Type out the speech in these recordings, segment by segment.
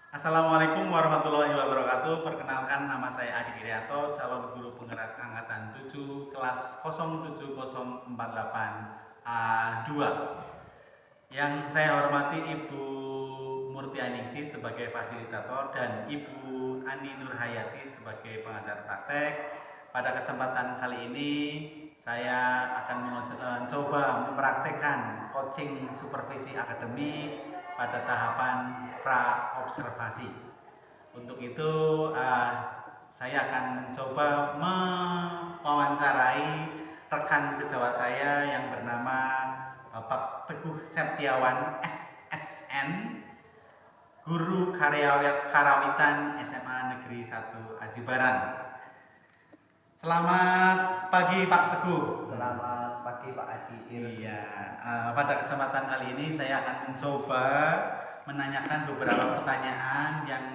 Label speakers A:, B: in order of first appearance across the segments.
A: Assalamualaikum warahmatullahi wabarakatuh. Perkenalkan, nama saya Adi Irianto, calon guru penggerak angkatan 7 kelas 07048 A2. Yang saya hormati Ibu Murtianingsi sebagai fasilitator dan Ibu Ani Nurhayati sebagai pengajar praktek. Pada kesempatan kali ini saya akan mencoba mempraktekkan coaching supervisi akademik pada tahapan pra-observasi. Untuk itu saya akan mencoba mewawancarai rekan sejawat saya yang bernama Pak Teguh Septiawan SSN, Guru Karawitan SMA Negeri 1 Ajibaran. Selamat pagi Pak Teguh.
B: Selamat pagi Pak Adi.
A: Iya, pada kesempatan kali ini saya akan mencoba menanyakan beberapa pertanyaan yang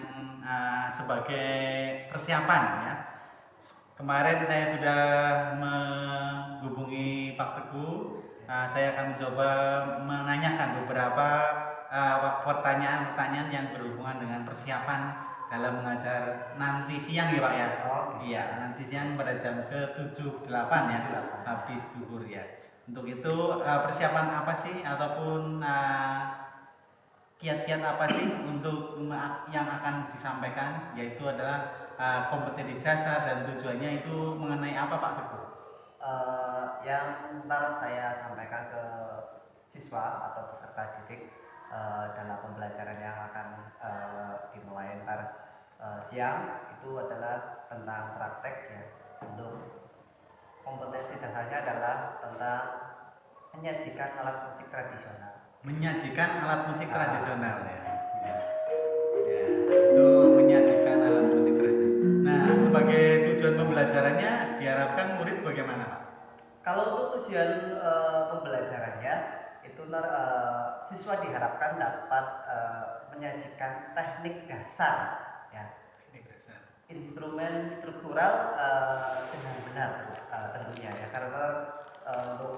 A: sebagai persiapan ya. Kemarin saya sudah menghubungi Pak Teguh. Saya akan mencoba menanyakan beberapa pertanyaan-pertanyaan yang berhubungan dengan persiapan dalam mengajar nanti siang ya Pak ya. Iya, nanti siang pada jam ke-7-8 ya, habis duhur ya. Untuk itu persiapan apa sih ataupun kiat-kiat apa sih untuk yang akan disampaikan, yaitu adalah kompetensi dasar dan tujuannya itu mengenai apa Pak Teguh?
B: Yang ntar saya sampaikan ke siswa atau peserta didik dalam pembelajaran yang akan dimulai ntar siang itu adalah tentang praktek ya. Untuk kompetensi dasarnya adalah tentang menyajikan alat musik tradisional.
A: Menyajikan alat musik tradisional ya. Ya, itu menyajikan alat musik tradisional. Nah, sebagai tujuan pembelajarannya diharapkan murid bagaimana Pak?
B: Kalau untuk tujuan pembelajarannya itu siswa diharapkan dapat menyajikan teknik dasar ya, instrumen struktural dengan benar tentunya ya, karena untuk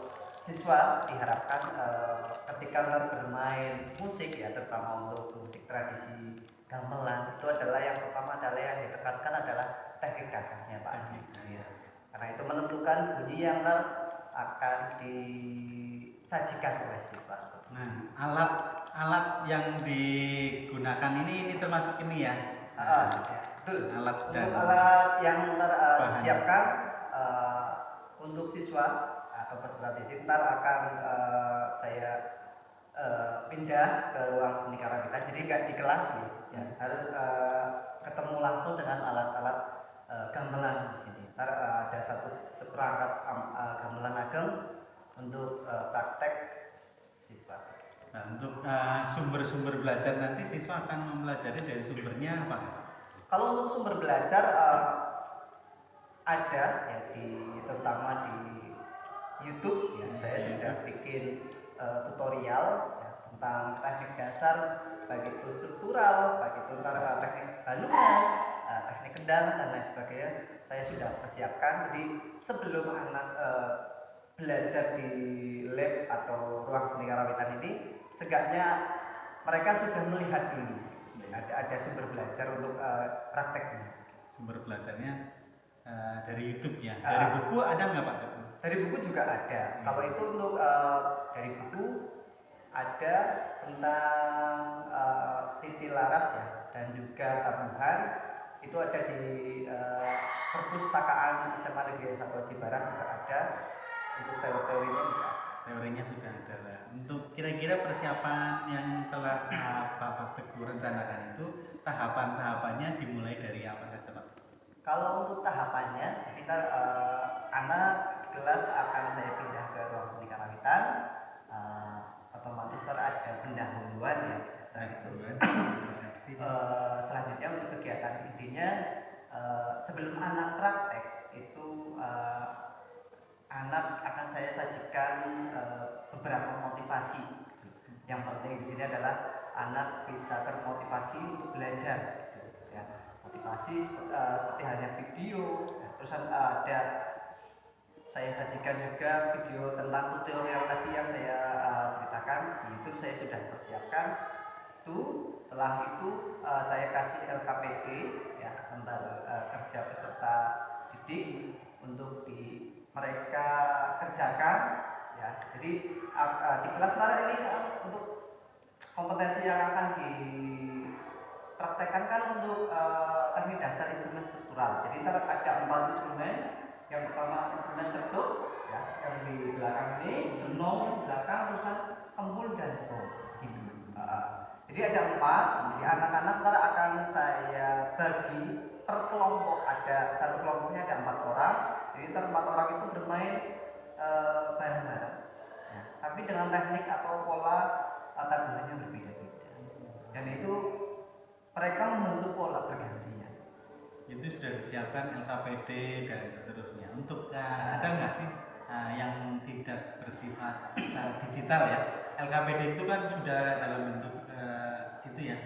B: siswa diharapkan ketika bermain musik ya, terutama untuk musik tradisi gamelan, itu adalah yang pertama adalah yang ditekankan adalah teknik dasarnya Pak. Ya. Karena itu menentukan bunyi yang akan disajikan oleh siswa.
A: Nah, alat yang digunakan ini termasuk ini ya.
B: Betul.
A: Alat dan
B: untuk alat yang disiapkan untuk siswa atau peserta didik akan saya pindah ke ruang seni karawitan, jadi nggak di kelas ya. Harus ketemu langsung dengan alat-alat gamelan di sini. Ada satu seperangkat gamelan ageng untuk praktek siswa.
A: Nah, untuk sumber-sumber belajar nanti siswa akan mempelajari dari sumbernya apa?
B: Kalau untuk sumber belajar ada ya, terutama di YouTube ya, saya sudah bikin tutorial ya, tentang teknik dasar, baik itu struktural, baik itu teknik balungan, teknik kendang dan lain sebagainya. Saya sudah persiapkan, jadi sebelum anak belajar di lab atau ruang seni karawitan ini, seenggaknya mereka sudah melihat dulu ada sumber belajar untuk prakteknya.
A: Sumber belajarnya dari YouTube ya. Dari buku ada nggak Pak?
B: Dari buku juga ada. Kalau itu untuk dari buku ada tentang titilaras ya, dan juga tabuhan, itu ada di perpustakaan SMA Negeri 1 Ajibaran juga ada. Untuk teorinya juga.
A: Teorinya sudah ada lah. Untuk kira-kira persiapan yang telah Pak Teguh rencanakan itu tahapan-tahapannya dimulai dari apa saja Pak?
B: Kalau untuk tahapannya, kita anak kelas akan saya pindah ke ruang seni karawitan, otomatis ada pendahuluan ya. Selanjutnya untuk kegiatan intinya sebelum anak praktek itu anak akan saya sajikan beberapa motivasi. Yang penting di sini adalah anak bisa termotivasi untuk belajar. Ya, motivasi seperti halnya video. Terus ada saya sajikan juga video tentang tutorial tadi yang saya ceritakan. Itu saya sudah persiapkan. Itu Setelah itu saya kasih LKPD ya tentang kerja peserta didik untuk mereka kerjakan ya. Jadi di kelas ntar ini untuk kompetensi yang akan dipraktekkan kan untuk teknik dasar instrumen struktural. Jadi ntar ada 4 instrumen. Yang pertama instrumen kedok ya, yang di belakang ini genong di belakang, terusan embul dan bom gitu. Jadi ada 4. Jadi anak-anak ntar akan saya bagi per kelompok. Ada satu kelompoknya ada 4 orang. Jadi ntar 4 orang itu bermain bareng-bareng ya. Tapi dengan teknik atau pola tata gunanya berbeda-beda. Dan itu mereka membentuk pola bergantian.
A: Itu sudah disiapkan LKPD dan seterusnya. Untuk ada nggak sih yang tidak bersifat digital ya? LKPD itu kan sudah dalam bentuk itu ya,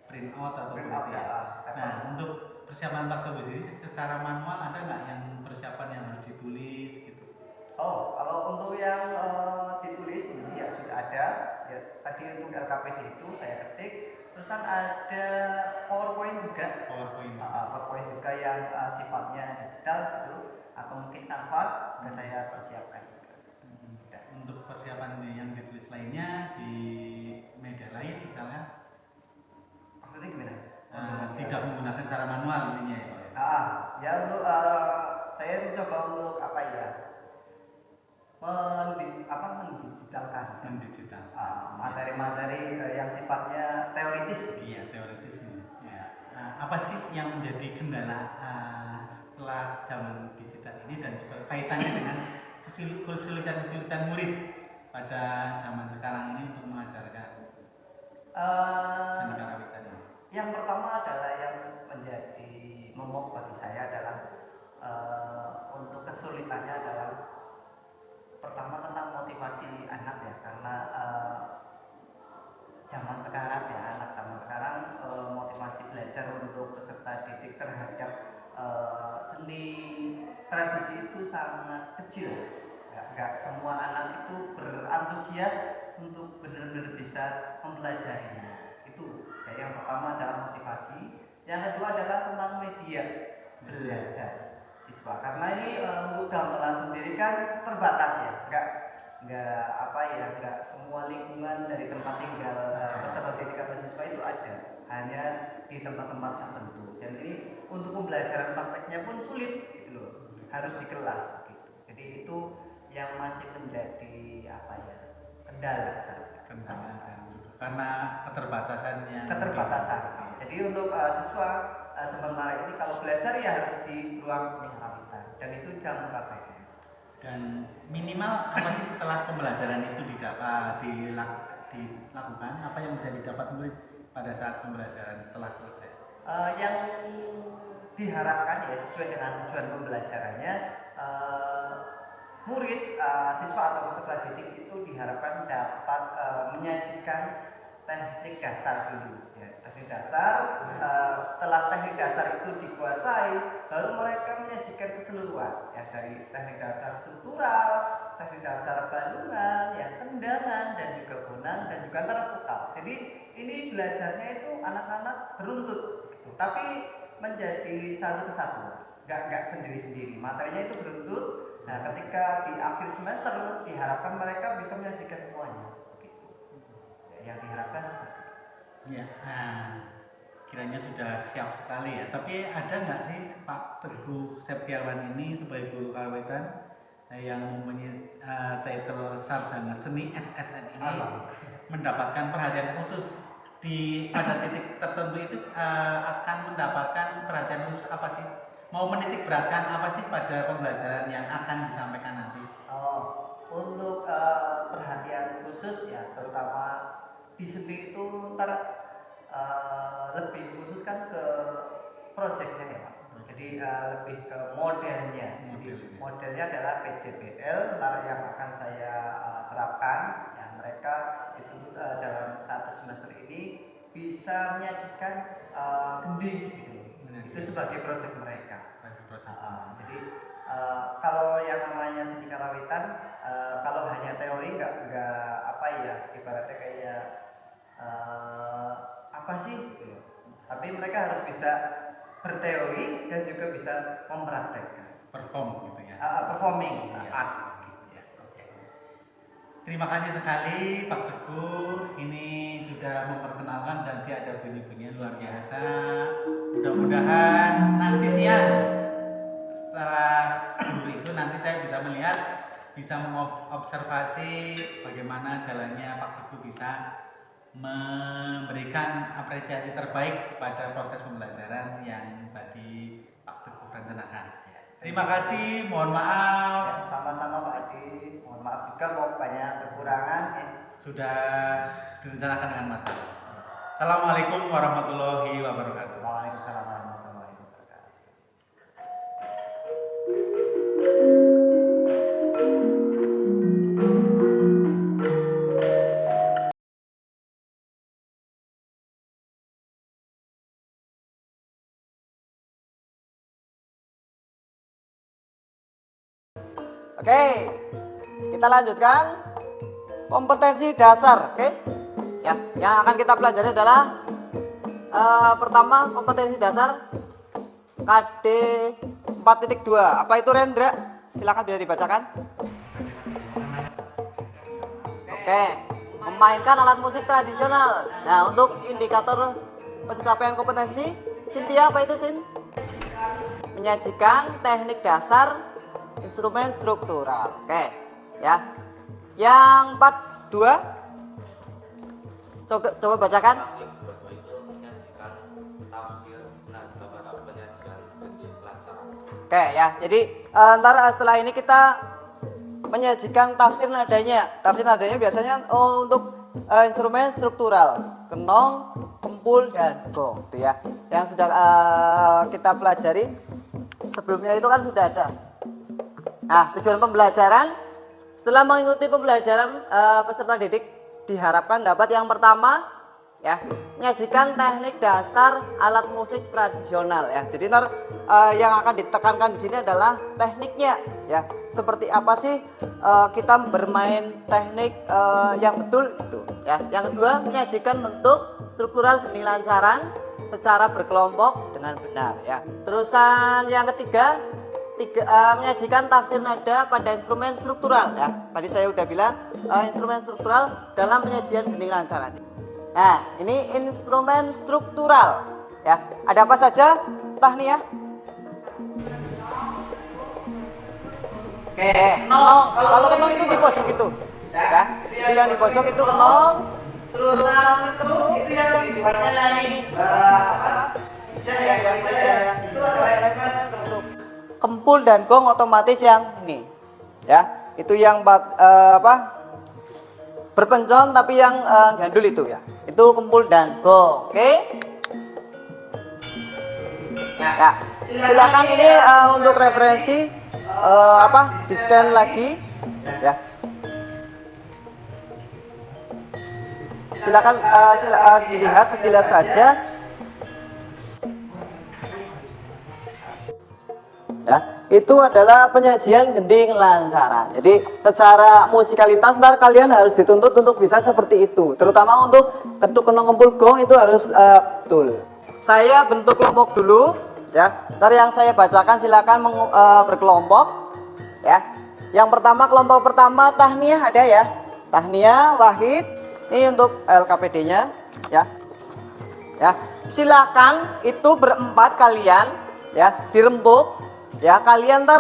A: print out atau
B: Print out,
A: ya.
B: ya.
A: Nah, untuk persiapan Pak Teguh sendiri secara manual ada nggak yang persiapan yang harus ditulis gitu?
B: Oh, kalau untuk yang ditulis ini ya sudah ada. Ya, tadi untuk LKPD itu saya ketik. Terusan ada PowerPoint juga. PowerPoint juga yang sifatnya digital gitu, atau mungkin Canva juga saya persiapkan.
A: Untuk persiapan yang ditulis lainnya di media lain misalnya?
B: Maksudnya gimana?
A: Tidak menggunakan cara manual intinya ya.
B: Ya untuk saya mencoba untuk apa ya? Mendigitalkan materi-materi yang sifatnya teoritis.
A: Iya, teoritis ini. Ya. Apa sih yang menjadi kendala setelah zaman digital ini dan juga kaitannya dengan kesulitan murid pada zaman sekarang ini untuk mengajarkan seni karawitan ini?
B: Yang pertama adalah yang menjadi momok bagi saya adalah untuk kesulitannya adalah pertama tentang motivasi anak ya, karena zaman sekarang ya, anak zaman sekarang motivasi belajar untuk peserta didik terhadap seni tradisi itu sangat kecil. Nggak semua anak itu berantusias untuk benar-benar bisa mempelajarinya. Itu ya, yang pertama adalah motivasi. Yang kedua adalah tentang media belajar siswa, karena ini untuk gamelan sendiri kan terbatas ya, nggak semua lingkungan dari tempat tinggal peserta didik atau siswa itu ada, hanya di tempat-tempat tertentu. Dan ini untuk pembelajaran prakteknya pun sulit gitu loh, harus di kelas gitu. Jadi itu yang masih menjadi kendala
A: karena keterbatasannya.
B: Jadi untuk siswa sementara ini kalau belajar ya harus di ruang karawitan, dan itu jam KPM.
A: Dan minimal apa sih setelah pembelajaran itu dilakukan, apa yang bisa didapat murid pada saat pembelajaran telah selesai?
B: Yang diharapkan ya sesuai dengan tujuan pembelajarannya, murid, siswa atau peserta didik itu diharapkan dapat menyajikan teknik dasar dulu ya. Teknik dasar, setelah teknik dasar itu dikuasai, baru mereka menyajikan keseluruhan ya, dari teknik dasar struktural, teknik dasar balungan, ya tendangan, dan juga bonang, dan juga tervokal. Jadi ini belajarnya itu anak-anak beruntut gitu, tapi menjadi satu kesatuan, nggak sendiri-sendiri, materinya itu beruntut. Nah, ketika di akhir semester diharapkan mereka bisa menyajikan semuanya gitu. Ya, yang diharapkan
A: ya. Kiranya sudah siap sekali ya. Tapi ada nggak sih Pak Teguh Septiawan ini sebagai guru karawitan yang mempunyai title sarjana seni SSN ini mendapatkan perhatian khusus pada titik tertentu itu, akan mendapatkan perhatian khusus apa sih? Mau menitik beratkan apa sih pada pembelajaran yang akan disampaikan nanti?
B: Untuk perhatian khusus ya, terutama di seni itu ntar lebih khusus kan ke proyeknya ya Pak. Jadi lebih ke modelnya. Modelnya adalah PJBL ntar yang akan saya terapkan. Ya, mereka itu dalam satu semester ini bisa menyajikan gending gitu. Itu sebagai proyek mereka. Jadi kalau yang namanya seni karawitan, kalau hanya teori nggak ibaratnya kayak apa sih? Tapi mereka harus bisa berteori dan juga bisa mempraktekkan.
A: Perform gitu ya.
B: Performing
A: Iya.
B: art.
A: Ya, oke. Terima kasih sekali Pak Teguh, ini sudah memperkenalkan dan dia ada bunyi-bunyi luar biasa. Mudah-mudahan nanti siang setelah guru itu nanti saya bisa melihat, bisa mengobservasi bagaimana jalannya Pak Teguh bisa memberikan apresiasi terbaik pada proses pembelajaran yang tadi Pak Teguh rencanakan. Ya. Terima kasih, mohon maaf.
B: Ya, sama-sama Pak Adi. Mohon maaf juga kalau banyak kekurangan.
A: Sudah direncanakan dengan matang. Assalamualaikum warahmatullahi wabarakatuh.
B: Waalaikumsalam warahmatullahi wabarakatuh. Oke, kita lanjutkan kompetensi dasar. Oke, ya, yang akan kita pelajari adalah pertama kompetensi dasar KD 4.2. Apa itu Rendra? Silakan bisa dibacakan. Oke, memainkan alat musik tradisional. Nah, untuk indikator pencapaian kompetensi, Cynthia, apa itu Sin? Menyajikan teknik dasar instrumen struktural. Oke, ya. Yang 42 coba bacakan. Oke ya, jadi ntar setelah ini kita menyajikan tafsir nadanya. Tafsir nadanya biasanya untuk instrumen struktural, kenong, kempul, dan gong, gitu ya. Yang sudah kita pelajari sebelumnya itu kan sudah ada. Nah, tujuan pembelajaran setelah mengikuti pembelajaran peserta didik diharapkan dapat yang pertama ya, menyajikan teknik dasar alat musik tradisional ya. Jadi ntar yang akan ditekankan di sini adalah tekniknya ya. Seperti apa sih kita bermain teknik yang betul itu ya. Yang kedua, menyajikan bentuk struktural benih lancaran secara berkelompok dengan benar ya. Terusan yang ketiga, menyajikan tafsir nada pada instrumen struktural ya. Tadi saya udah bilang instrumen struktural dalam penyajian benih lancaran. Nah, ini instrumen struktural ya. Ada apa saja? Tahniah. Oke, kenong. Kalau kenong itu di pojok itu ya. Itu yang di pojok itu kenong. Terus ketuk itu yang di depannya lain. Itu adalah elemen ketuk. Kempul dan gong otomatis yang ini ya, itu yang berpencon tapi yang gandul itu ya, itu kempul dan gong. Oke ya, silakan ini untuk referensi di scan lagi ya, silakan dilihat sekilas saja ya. Itu adalah penyajian gending lancaran. Jadi secara musikalitas ntar kalian harus dituntut untuk bisa seperti itu. Terutama untuk ketuk kenong kempul gong itu harus betul. Saya bentuk kelompok dulu ya. Ntar yang saya bacakan silakan berkelompok ya. Yang pertama, kelompok pertama tahniah ada ya. Tahniah Wahid. Ini untuk LKPD-nya ya. Ya, silakan itu berempat kalian ya, dirembuk. Ya, kalian ntar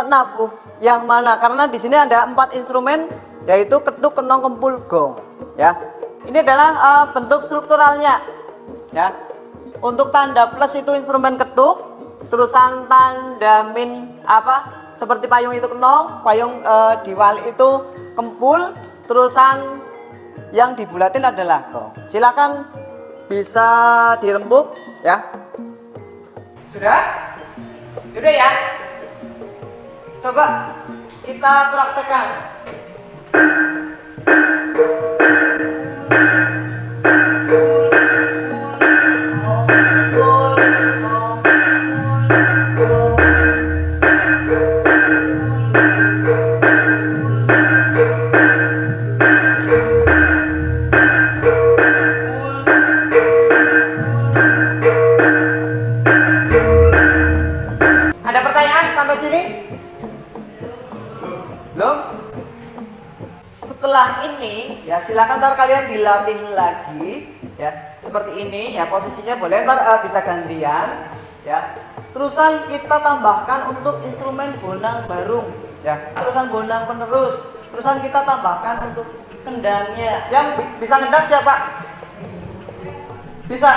B: nabuh yang mana, karena di sini ada 4 instrumen yaitu ketuk, kenong, kempul, gong. Ya, ini adalah bentuk strukturalnya. Ya, untuk tanda plus itu instrumen ketuk, terusan tanda min seperti payung itu kenong, payung diwali itu kempul, terusan yang dibulatin adalah gong. Silakan bisa dirembuk ya. Sudah? Sudah ya? Coba kita praktekkan.
C: Belum? Setelah ini ya silakan ntar kalian dilatih lagi ya seperti ini ya, posisinya boleh ntar bisa gantian ya. Terusan kita tambahkan untuk instrumen bonang barung ya, terusan bonang penerus, terusan kita tambahkan untuk kendangnya. Yang bisa ngendang siapa? Bisa?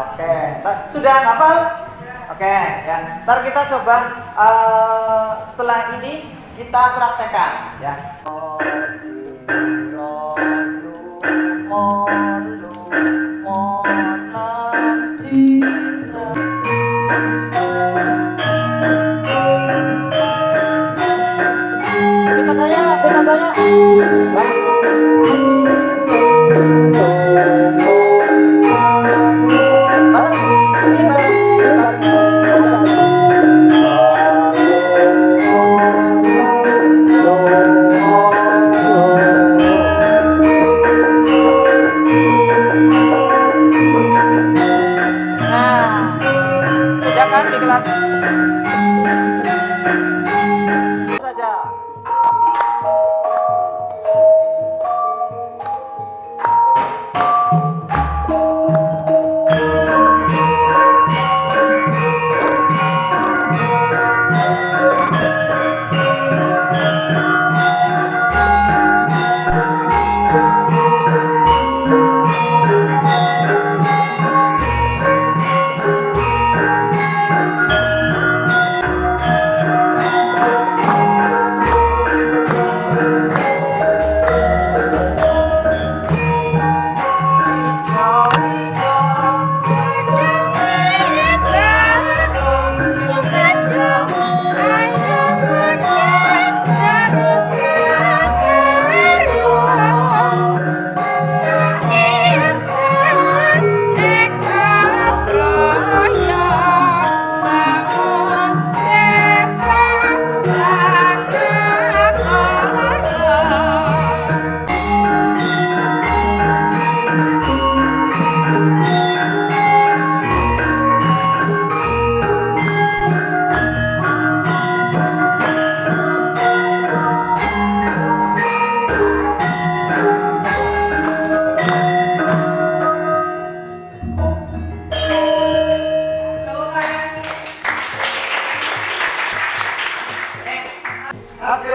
C: Oke, sudah hafal? Oke ya, ntar kita coba setelah ini kita praktekkan ya.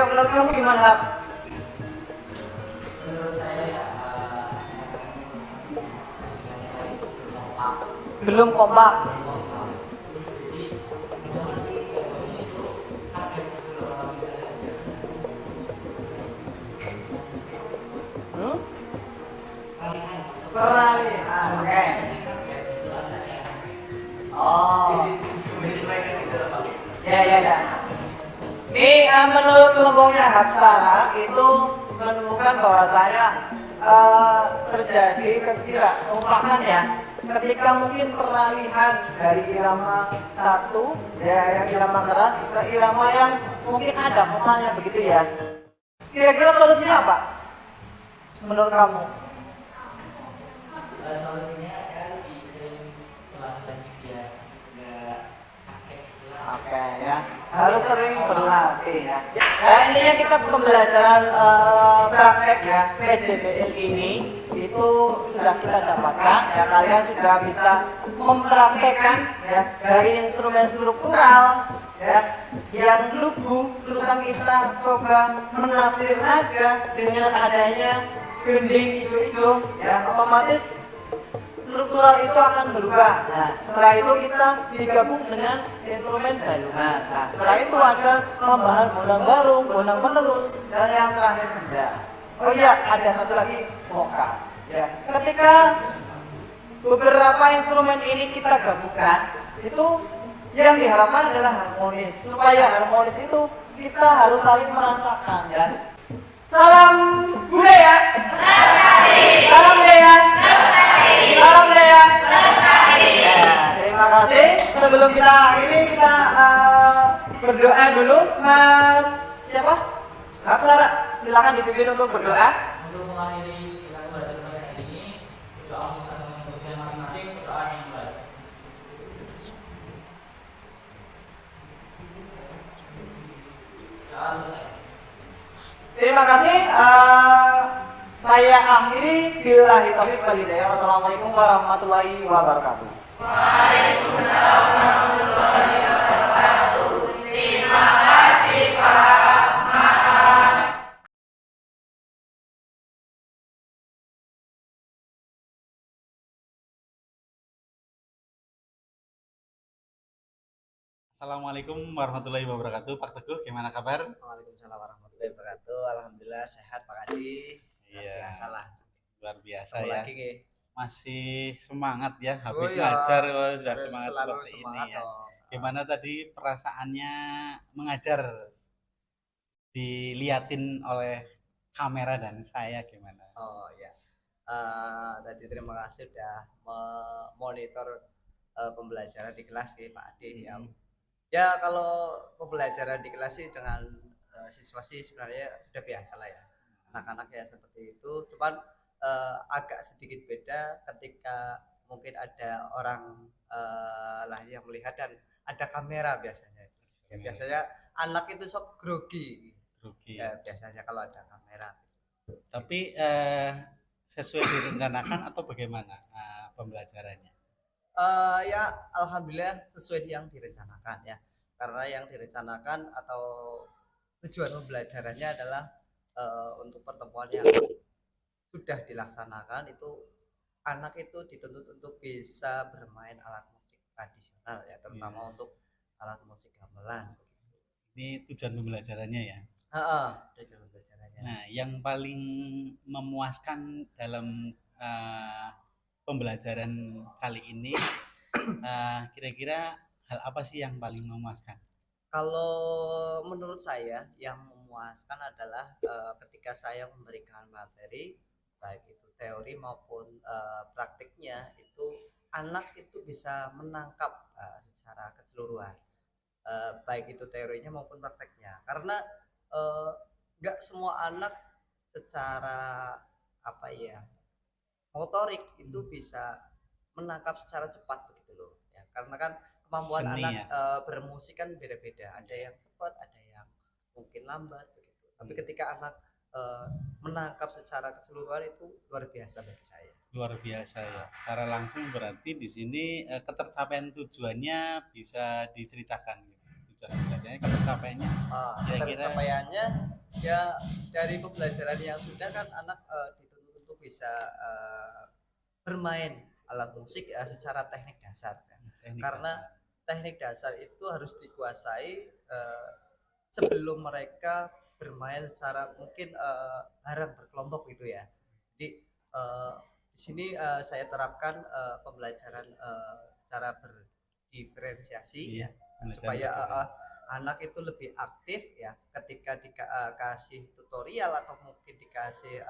C: Menurut kamu gimana, Hap?
D: Menurut saya ya
C: Belum kompak.
D: jadi kita masih itu kaget gitu loh kalau misalnya
C: Peralihan. Oke. Oh.
D: menyesuaikan gitu loh Pak.
C: Ya. Ini menurut kelompoknya Hapsara itu menemukan bahwa saya terjadi ketidakkompakan ya ketika mungkin peralihan dari irama satu ya yang irama keras ke irama yang mungkin ada vokalnya begitu ya. Kira-kira solusinya apa? Menurut kamu?
D: Solusinya kan sering ulang lagi biar nggak kaget gitu lah.
C: Oke ya, harus sering berlatih ya. Nah, ini yang kita pembelajaran praktek ya PJBL ini itu sudah kita dapatkan ya, kalian sudah bisa mempraktekkan ya dari instrumen struktural ya yang lugu, terusan kita coba menafsir nada dengan adanya gending isu-isu ya, otomatis struktural itu akan berubah. Nah, setelah itu kita digabung dengan instrumen gayungan. Nah, setelah itu ada tambahan bonang barung, bonang penerus, dan yang terakhir benda. Oh iya, ada satu lagi vokal. Ya, ketika beberapa instrumen ini kita gabungkan, itu yang diharapkan adalah harmonis. Supaya harmonis itu kita harus saling merasakan ya. Salam budaya. Salam budaya. Salam budaya. Ya, terima kasih. Sebelum kita akhiri kita berdoa dulu, Mas siapa? Hapsara, silakan dipimpin untuk berdoa.
D: Untuk mengakhiri kita belajar pada hari ini, doa kita dengan kerjaan masing-masing, doa yang baik. Ya, selesai.
C: Terima kasih. Saya akhiri, billahi taufiq wal hidayah. Wassalamualaikum warahmatullahi wabarakatuh.
E: Waalaikumsalam warahmatullahi wabarakatuh. Terima kasih Pak.
A: Assalamualaikum warahmatullahi wabarakatuh. Pak Teguh, gimana kabar?
B: Waalaikumsalam warahmatullahi wabarakatuh. Alhamdulillah sehat Pak Adi.
A: Iya.
B: Biasalah.
A: Luar biasa
B: Ketemu
A: ya.
B: lagi nih.
A: Masih semangat ya,
B: Oh
A: habis
B: iya.
A: ngajar sudah
B: Terus
A: semangat
B: selalu
A: seperti
B: semangat
A: ini ya.
B: toh.
A: Gimana tadi perasaannya mengajar diliatin oleh kamera dan saya gimana?
B: Oh ya. Tadi terima kasih sudah memonitor pembelajaran di kelas nih Pak Adi. Ya kalau pembelajaran di kelas sih dengan siswa sih sebenarnya sudah biasa lah ya. Anak-anak ya seperti itu. Cuman agak sedikit beda ketika mungkin ada orang lain yang melihat dan ada kamera biasanya. Ya, biasanya anak itu sok grogi. Ya, biasanya kalau ada kamera.
A: Tapi sesuai direncanakan atau bagaimana pembelajarannya?
B: Ya alhamdulillah sesuai yang direncanakan ya. Karena yang direncanakan atau tujuan pembelajarannya adalah untuk pertemuan yang sudah dilaksanakan itu anak itu dituntut untuk bisa bermain alat musik tradisional ya, terutama untuk alat musik gamelan.
A: Ini tujuan pembelajarannya ya.
B: Tujuan pembelajarannya.
A: Nah, yang paling memuaskan dalam pembelajaran kali ini kira-kira hal apa sih yang paling memuaskan?
B: Kalau menurut saya yang memuaskan adalah ketika saya memberikan materi baik itu teori maupun praktiknya itu anak itu bisa menangkap secara keseluruhan baik itu teorinya maupun prakteknya karena nggak semua anak secara apa ya motorik itu bisa menangkap secara cepat begitu loh ya karena kan kemampuan
A: Seni,
B: anak
A: ya?
B: bermusik kan beda-beda ada yang cepat ada yang mungkin lambat begitu tapi ketika anak menangkap secara keseluruhan itu luar biasa bagi saya.
A: Luar biasa ya. Secara langsung berarti di sini ketercapaian tujuannya bisa diceritakan gitu. Tujuan belajarnya ketercapaiannya.
B: Ketercapaiannya ya dari pembelajaran yang sudah kan anak dituntut untuk bisa bermain alat musik secara teknik dasar kan. Karena teknik dasar itu harus dikuasai sebelum mereka bermain secara mungkin bareng berkelompok gitu ya. Jadi di sini saya terapkan pembelajaran secara berdiferensiasi ya supaya anak itu lebih aktif ya ketika dikasih tutorial atau mungkin dikasih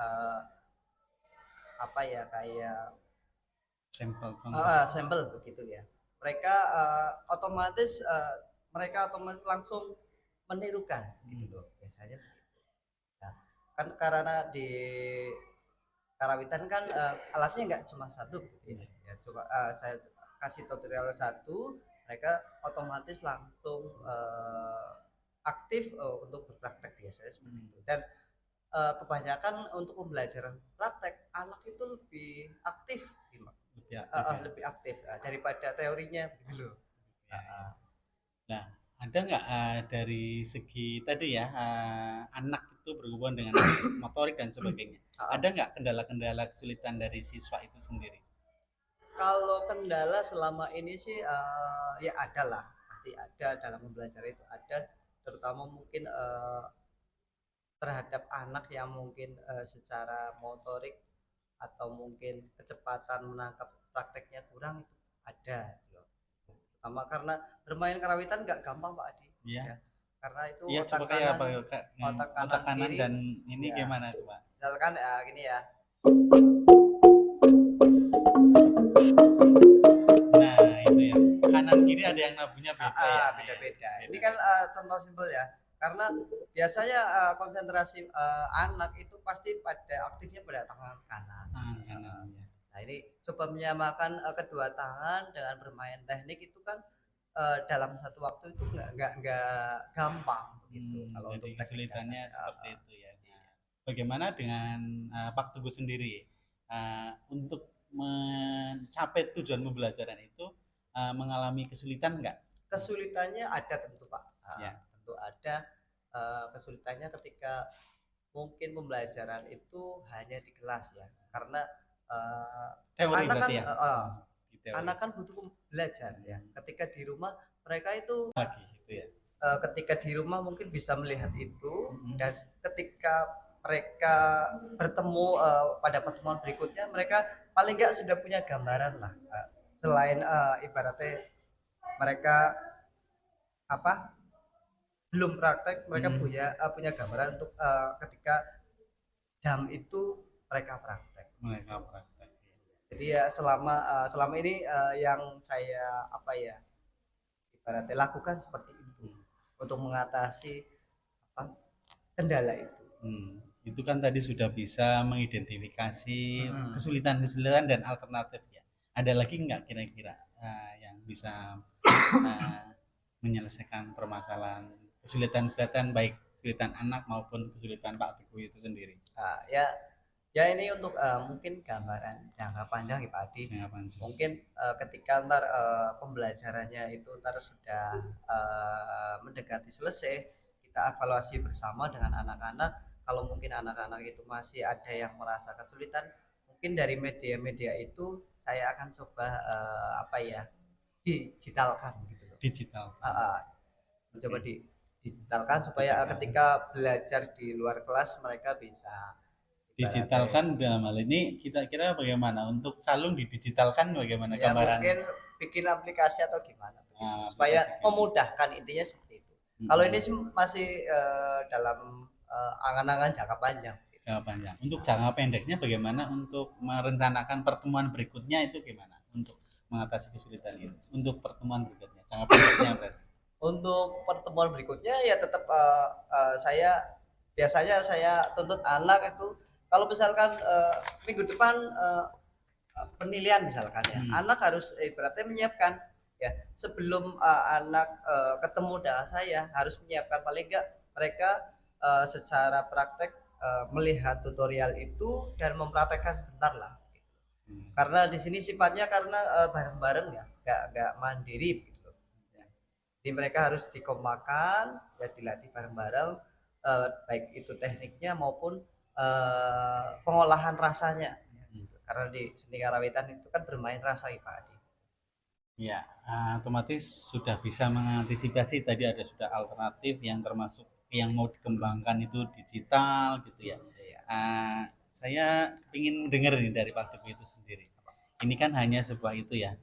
B: apa ya kayak sampel begitu ya. Mereka otomatis langsung menirukan gitu loh biasanya nah, kan karena di karawitan kan alatnya nggak cuma satu gitu ya coba saya kasih tutorial satu mereka otomatis langsung aktif untuk berpraktek biasanya seperti itu dan kebanyakan untuk pembelajaran praktek anak itu lebih aktif lebih aktif daripada teorinya gitu loh.
A: Nah, ada nggak dari segi tadi ya anak itu berhubungan dengan motorik dan sebagainya ada nggak kendala-kendala kesulitan dari siswa itu sendiri?
B: Kalau kendala selama ini sih ya ada lah pasti ada dalam pembelajaran itu ada terutama mungkin terhadap anak yang mungkin secara motorik atau mungkin kecepatan menangkap prakteknya kurang itu ada sama karena bermain karawitan nggak gampang Pak Adi ya karena itu
A: ya,
B: otak kanan kiri,
A: dan ini
B: ya.
A: Gimana coba
B: misalkan gini ya
A: nah itu ya kanan kiri ada yang nabuhnya beda
B: beda-beda ini kan contoh simpel ya karena biasanya konsentrasi anak itu pasti pada aktifnya pada tangan kanan nah ini coba menyamakan kedua tangan dengan bermain teknik itu kan dalam satu waktu itu nggak gampang gitu. Kalau
A: Jadi
B: untuk teknik
A: kesulitannya
B: dasar,
A: seperti itu ya. Nah, bagaimana dengan Pak Teguh sendiri untuk mencapai tujuan pembelajaran itu mengalami kesulitan nggak?
B: kesulitannya ada tentu Pak.
A: Ya.
B: Tentu ada kesulitannya ketika mungkin pembelajaran itu hanya di kelas ya, karena
A: Teori
B: anak kan
A: berarti ya? Di teori
B: anak kan butuh belajar ya. Ketika di rumah mereka itu
A: lagi gitu ya.
B: ketika di rumah mungkin bisa melihat itu,
A: Mhm.
B: dan ketika mereka bertemu pada pertemuan berikutnya, mereka paling nggak sudah punya gambaran lah, selain ibaratnya mereka apa belum praktek, mereka punya gambaran untuk ketika jam itu mereka praktek.
A: Mereka praktek.
B: Jadi ya selama ini yang saya ibaratnya lakukan seperti itu untuk mengatasi kendala itu.
A: Itu kan tadi sudah bisa mengidentifikasi kesulitan-kesulitan dan alternatif ya. Ada lagi nggak kira-kira yang bisa menyelesaikan permasalahan kesulitan-kesulitan baik kesulitan anak maupun kesulitan Pak Teguh itu sendiri?
B: Ya ini untuk mungkin gambaran jangka panjang ya Pak Adi. Mungkin ketika ntar pembelajarannya itu ntar sudah mendekati selesai, kita evaluasi bersama dengan anak-anak. Kalau mungkin anak-anak itu masih ada yang merasa kesulitan, mungkin dari media-media itu saya akan coba digitalkan gitu loh. Mencoba digitalkan supaya ketika belajar di luar kelas mereka bisa
A: digitalkan. Dalam hal ini kita kira bagaimana untuk calung didigitalkan, bagaimana
B: ya,
A: gambaran?
B: Mungkin bikin aplikasi atau gimana supaya memudahkan, intinya seperti itu. Kalau ini masih dalam angan-angan jangka panjang.
A: Untuk jangka pendeknya bagaimana untuk merencanakan pertemuan berikutnya itu gimana untuk mengatasi kesulitan ini? Untuk pertemuan berikutnya jangka pendeknya berarti.
B: Untuk pertemuan berikutnya ya tetap biasanya saya tuntut anak itu kalau misalkan minggu depan penilaian misalkan ya, anak harus ibaratnya menyiapkan ya sebelum anak ketemu dengan saya, harus menyiapkan paling enggak mereka secara praktek melihat tutorial itu dan mempraktekkan sebentar lah. Karena di sini sifatnya karena bareng-bareng ya, nggak mandiri gitu. Jadi mereka harus dikompakan, ya dilatih bareng-bareng, baik itu tekniknya maupun pengolahan rasanya. Karena di seni karawitan itu kan bermain rasa ya Pak Adi.
A: Ya, otomatis sudah bisa mengantisipasi tadi ada sudah alternatif yang termasuk yang mau dikembangkan itu digital gitu ya. Saya ingin dengar nih dari Pak Teguh itu sendiri. Ini kan hanya sebuah itu ya,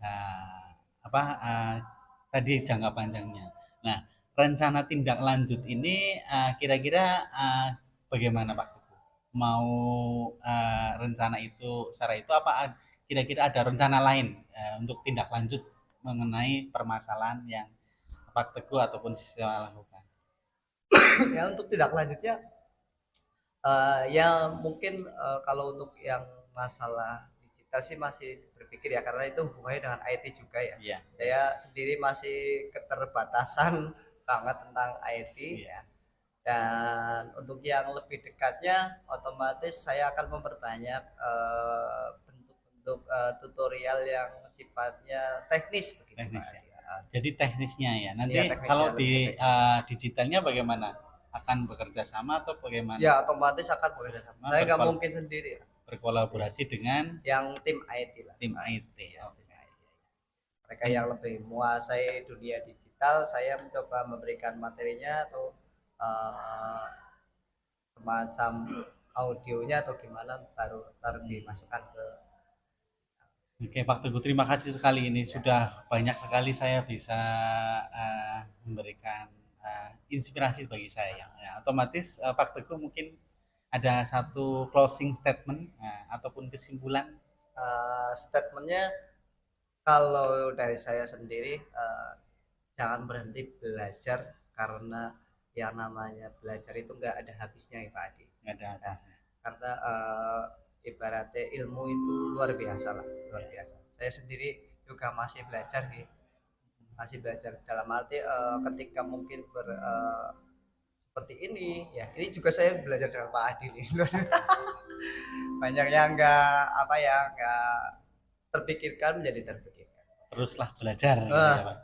A: tadi jangka panjangnya. Nah, rencana tindak lanjut ini kira-kira bagaimana Pak Teguh? Mau rencana itu secara itu apa kira-kira ada rencana lain untuk tindak lanjut mengenai permasalahan yang Pak Teguh ataupun siswa lakukan?
B: Ya untuk tindak lanjutnya ya mungkin kalau untuk yang masalah digital sih masih berpikir ya, karena itu hubungannya dengan IT juga ya.
A: Yeah.
B: Saya sendiri masih keterbatasan banget tentang IT ya. Dan untuk yang lebih dekatnya otomatis saya akan memperbanyak bentuk-bentuk tutorial yang sifatnya teknis begitu.
A: Jadi teknisnya ya. Nanti ya, kalau di digitalnya bagaimana? Akan bekerja sama atau bagaimana?
B: Ya otomatis akan bekerja sama. Saya nggak mungkin sendiri.
A: Berkolaborasi dengan
B: yang tim IT lah.
A: Tim IT. Ya.
B: Mereka yang lebih menguasai dunia digital, saya mencoba memberikan materinya atau semacam audionya atau gimana baru dimasukkan ke.
A: Oke Pak Teguh, terima kasih sekali ini sudah banyak sekali saya bisa memberikan inspirasi bagi saya. Ya, otomatis Pak Teguh mungkin ada satu closing statement ataupun kesimpulan.
B: Statementnya kalau dari saya sendiri jangan berhenti belajar, karena yang namanya belajar itu nggak ada habisnya ya Pak Adi.
A: Nggak ada habisnya.
B: Karena ibaratnya ilmu itu luar biasa lah, luar biasa. Saya sendiri juga masih belajar nih, masih belajar dalam arti ketika mungkin seperti ini ya, ini juga saya belajar dengan Pak Adi nih. Banyak yang nggak terpikirkan menjadi terpikirkan.
A: Teruslah belajar gitu ya, Pak.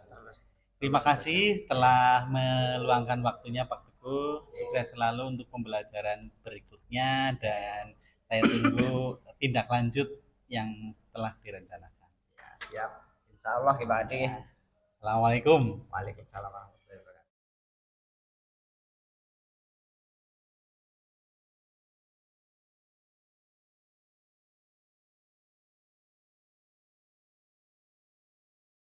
A: Terima kasih telah meluangkan waktunya Pak Teguh. Sukses selalu untuk pembelajaran berikutnya dan saya tunggu tindak lanjut yang telah direncanakan.
B: Ya, siap. Insya Allah ya Pak Adi.
A: Assalamualaikum.
B: Waalaikumsalam.